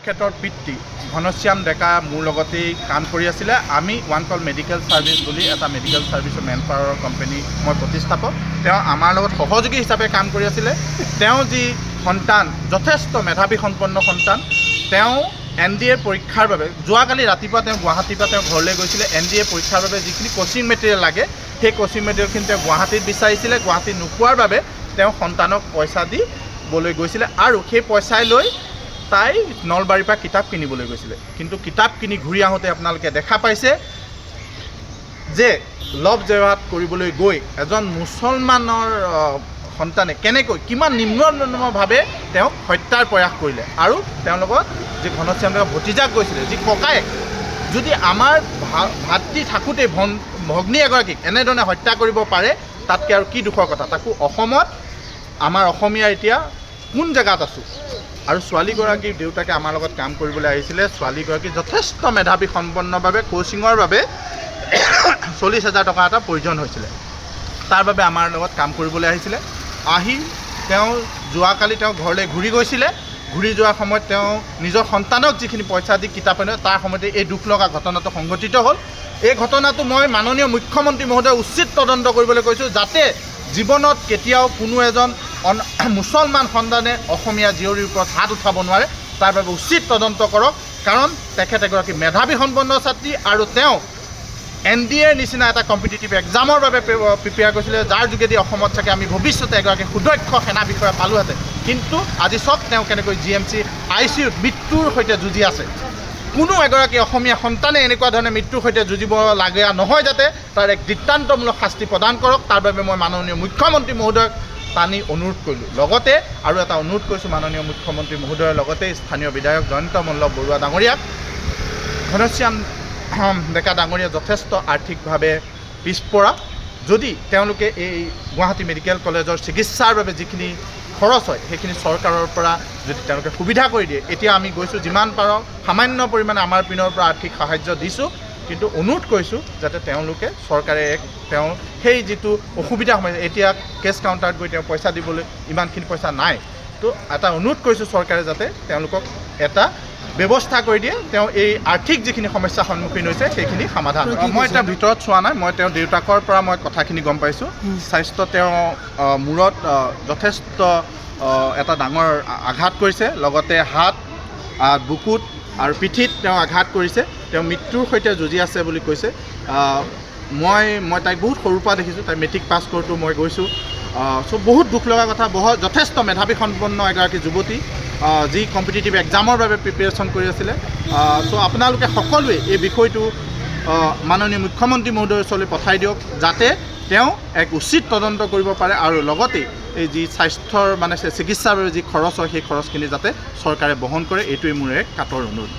তেখেতৰ পিতৃ ঘনশ্যাম ডেকা মোৰ লগতেই কাম কৰি আছিলে। আমি ওৱান কল মেডিকেল ছাৰ্ভিচ বুলি এটা মেডিকেল ছাৰ্ভিচৰ মেন পাৱাৰৰ কোম্পানী মই প্ৰতিষ্ঠাপক। তেওঁ আমাৰ লগত সহযোগী হিচাপে কাম কৰি আছিলে। তেওঁ যি সন্তান যথেষ্ট মেধাৱী সম্পন্ন সন্তান, তেওঁ NDA পৰীক্ষাৰ বাবে যোৱাকালি ৰাতিপুৱা তেওঁ গুৱাহাটীৰ পৰা তেওঁ ঘৰলৈ গৈছিলে। NDA পৰীক্ষাৰ বাবে যিখিনি কোচিং মেটেৰিয়েল লাগে সেই কোচিং মেটেৰিয়েলখিনি তেওঁ গুৱাহাটীত বিচাৰিছিলে। গুৱাহাটীত নোপোৱাৰ বাবে তেওঁ সন্তানক পইচা দিবলৈ গৈছিলে আৰু সেই পইচাই লৈ তাই নলবাৰীৰ পৰা কিতাপ কিনিবলৈ গৈছিলে। কিন্তু কিতাপ কিনি ঘূৰি আহোঁতে আপোনালোকে দেখা পাইছে যে লভ জেহাদ কৰিবলৈ গৈ এজন মুছলমানৰ সন্তানে কেনেকৈ কিমান নিম্নভাৱে তেওঁক হত্যাৰ প্ৰয়াস কৰিলে। আৰু তেওঁৰ লগত যি ঘনশ্যাম ডেকা ভতিজাক গৈছিলে, যি ককায়েক, যদি আমাৰ ভাতৃ থাকোঁতেই ভগ্নী এগৰাকীক এনেধৰণে হত্যা কৰিব পাৰে তাতকৈ আৰু কি দুখৰ কথা। তাকো অসমত, আমাৰ অসমীয়া এতিয়া কোন জেগাত আছোঁ। আৰু ছোৱালীগৰাকীৰ দেউতাকে আমাৰ লগত কাম কৰিবলৈ আহিছিলে। ছোৱালীগৰাকী যথেষ্ট মেধাৱী সম্পন্নৰ বাবে কোচিঙৰ বাবে 40,000 টকা এটা প্ৰয়োজন হৈছিলে। তাৰ বাবে আমাৰ লগত কাম কৰিবলৈ আহিছিলে। আহি তেওঁ যোৱাকালি তেওঁ ঘৰলৈ ঘূৰি গৈছিলে। ঘূৰি যোৱাৰ সময়ত তেওঁ নিজৰ সন্তানক যিখিনি পইচা দি কিতাপ আনে তাৰ সময়তে এই দুখ লগা ঘটনাটো সংঘটিত হ'ল। এই ঘটনাটো মই মাননীয় মুখ্যমন্ত্ৰী মহোদয় উচিত তদন্ত কৰিবলৈ কৈছোঁ, যাতে জীৱনত কেতিয়াও কোনো এজন মুছলমান সন্তানে অসমীয়া জীয়ৰীৰ ওপৰত হাত উঠাব নোৱাৰে। তাৰ বাবে উচিত তদন্ত কৰক, কাৰণ তেখেত এগৰাকী মেধাৱী সম্পন্ন ছাত্ৰী আৰু তেওঁ NDA নিচিনা এটা কম্পিটিটিভ এক্সামৰ বাবে প্ৰিপেয়াৰ কৰিছিলে, যাৰ যোগেদি অসমত চাগে আমি ভৱিষ্যতে এগৰাকী সুদক্ষ সেনা বিষয়া পালোহেঁতেন। কিন্তু আজি চাওক তেওঁ কেনেকৈ GMC ICUত মৃত্যুৰ সৈতে যুঁজি আছে। কোনো এগৰাকী অসমীয়া সন্তানে এনেকুৱা ধৰণে মৃত্যুৰ সৈতে যুঁজিব লাগে নহয়, যাতে তাৰ এক দৃষ্টান্তমূলক শাস্তি প্ৰদান কৰক। তাৰ বাবে মই মাননীয় মুখ্যমন্ত্ৰী মহোদয়ক টানি অনুৰোধ কৰিলোঁ। লগতে আৰু এটা অনুৰোধ কৰিছোঁ মাননীয় মুখ্যমন্ত্ৰী মহোদয়ৰ লগতে স্থানীয় বিধায়ক জয়ন্ত মল্ল বৰুৱা ডাঙৰীয়াক। ঘনশ্যাম ডেকা ডাঙৰীয়া যথেষ্ট আৰ্থিকভাৱে পিছপৰা। যদি তেওঁলোকে এই গুৱাহাটী মেডিকেল কলেজৰ চিকিৎসাৰ বাবে যিখিনি খৰচ হয় সেইখিনি চৰকাৰৰ পৰা যদি তেওঁলোকে সুবিধা কৰি দিয়ে, এতিয়া আমি গৈছোঁ যিমান পাৰোঁ সামান্য পৰিমাণে আমাৰ পিনৰ পৰা আৰ্থিক সাহাৰ্য দিছোঁ। কিন্তু অনুৰোধ কৰিছোঁ যাতে তেওঁলোকে চৰকাৰে তেওঁ সেই যিটো অসুবিধা সময় এতিয়া কেছ কাউণ্টাৰত গৈ তেওঁ পইচা দিবলৈ ইমানখিনি পইচা নাই, তো এটা অনুৰোধ কৰিছোঁ চৰকাৰে যাতে তেওঁলোকক এটা ব্যৱস্থা কৰি দিয়ে, তেওঁ এই আৰ্থিক যিখিনি সমস্যাৰ সন্মুখীন হৈছে সেইখিনি সমাধান। মই এতিয়া ভিতৰত চোৱা নাই, মই তেওঁৰ দেউতাকৰ পৰা মই কথাখিনি গম পাইছোঁ। স্বাস্থ্য তেওঁ মূৰত যথেষ্ট এটা ডাঙৰ আঘাত কৰিছে, লগতে হাত, বুকুত আৰু পিঠিত তেওঁ আঘাত কৰিছে। তেওঁ মৃত্যুৰ সৈতে যুঁজি আছে বুলি কৈছে। মই তাইক বহুত সৰুৰ পৰা দেখিছোঁ, তাই মেট্ৰিক পাছ কৰোঁতো মই গৈছোঁ। চ' বহুত দুখ লগা কথা। যথেষ্ট মেধাৱী সম্পন্ন এগৰাকী যুৱতী, যি কম্পিটিটিভ এক্সামৰ বাবে প্ৰিপেৰেশ্যন কৰি আছিলে। চ' আপোনালোকে সকলোৱে এই বিষয়টো মাননীয় মুখ্যমন্ত্ৰী মহোদয়ৰ ওচৰলৈ পঠাই দিয়ক, যাতে তেওঁ এক উচিত তদন্ত কৰিব পাৰে আৰু লগতে এই যি স্বাস্থ্যৰ চিকিৎসাৰ বাবে যি খৰচ হয় সেই খৰচখিনি যাতে চৰকাৰে বহন কৰে, এইটোৱেই মোৰ এক কাটৰ অনুৰোধ।